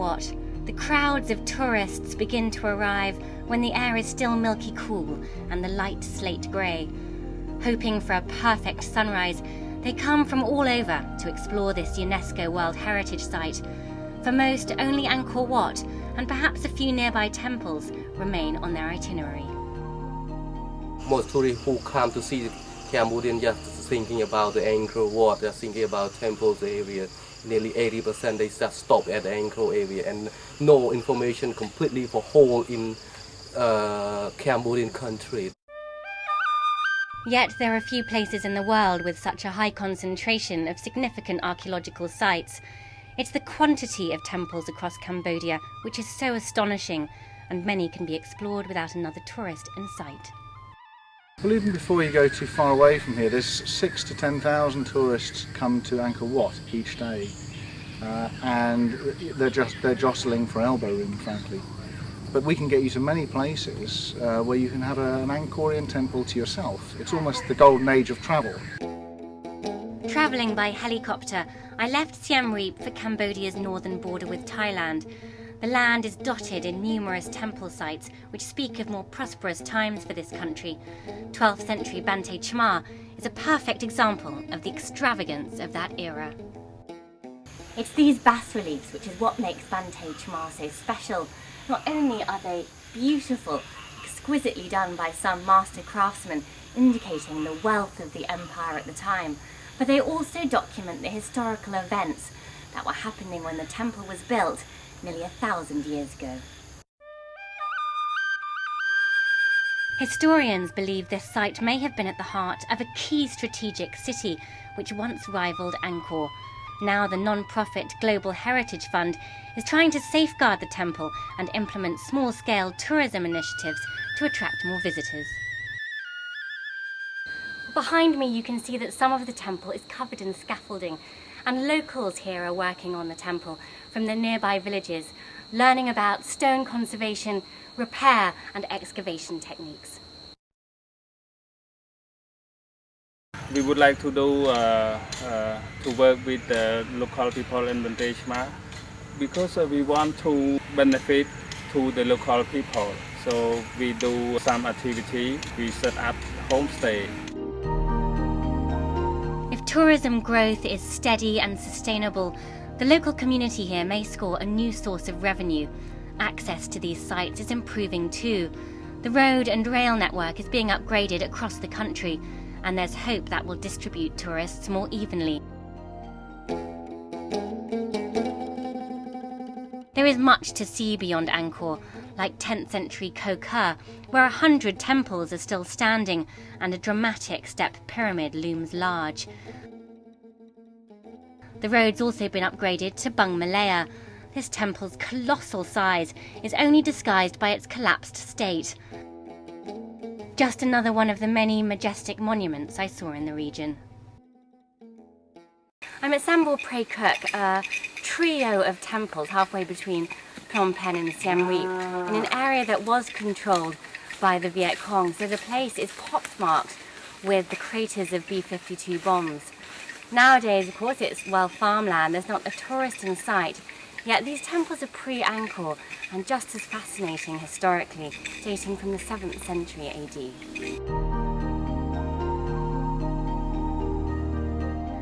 Wat, the crowds of tourists begin to arrive when the air is still milky cool and the light slate grey. Hoping for a perfect sunrise, they come from all over to explore this UNESCO World Heritage Site. For most, only Angkor Wat and perhaps a few nearby temples remain on their itinerary. Most tourists who come to see Cambodia just thinking about the Angkor Wat, they're thinking about temples area. Nearly 80% they just stop at the Angkor area and no information completely for whole in Cambodian country. Yet there are few places in the world with such a high concentration of significant archaeological sites. It's the quantity of temples across Cambodia which is so astonishing, and many can be explored without another tourist in sight. Well, even before you go too far away from here, there's 6,000 to 10,000 tourists come to Angkor Wat each day, and they're jostling for elbow room, frankly. But we can get you to many places where you can have an Angkorian temple to yourself. It's almost the golden age of travel. Travelling by helicopter, I left Siem Reap for Cambodia's northern border with Thailand. The land is dotted in numerous temple sites which speak of more prosperous times for this country. 12th century Bante Chma is a perfect example of the extravagance of that era. It's these bas-reliefs which is what makes Bante Chma so special. Not only are they beautiful, exquisitely done by some master craftsmen, indicating the wealth of the empire at the time, but they also document the historical events that were happening when the temple was built nearly 1,000 years ago. Historians believe this site may have been at the heart of a key strategic city which once rivaled Angkor. Now the non-profit Global Heritage Fund is trying to safeguard the temple and implement small-scale tourism initiatives to attract more visitors. Behind me you can see that some of the temple is covered in scaffolding, and locals here are working on the temple from the nearby villages, learning about stone conservation, repair and excavation techniques. We would like to do to work with the local people in Bante Chma because we want to benefit to the local people. So we do some activity, we set up homestay. If tourism growth is steady and sustainable, the local community here may score a new source of revenue. Access to these sites is improving too. The road and rail network is being upgraded across the country, and there's hope that will distribute tourists more evenly. There is much to see beyond Angkor, like 10th century Koh Ker, where 100 temples are still standing and a dramatic step pyramid looms large. The road's also been upgraded to Bung Malaya. This temple's colossal size is only disguised by its collapsed state. Just another one of the many majestic monuments I saw in the region. I'm at Sambor Prey Kuk, a trio of temples halfway between Phnom Penh and Siem Reap, in an area that was controlled by the Viet Cong, so the place is pockmarked with the craters of B-52 bombs. Nowadays, of course, it's well farmland, there's not a tourist in sight, yet these temples are pre-Angkor and just as fascinating historically, dating from the 7th century AD.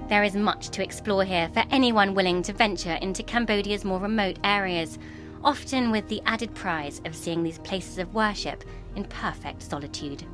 There is much to explore here for anyone willing to venture into Cambodia's more remote areas, often with the added prize of seeing these places of worship in perfect solitude.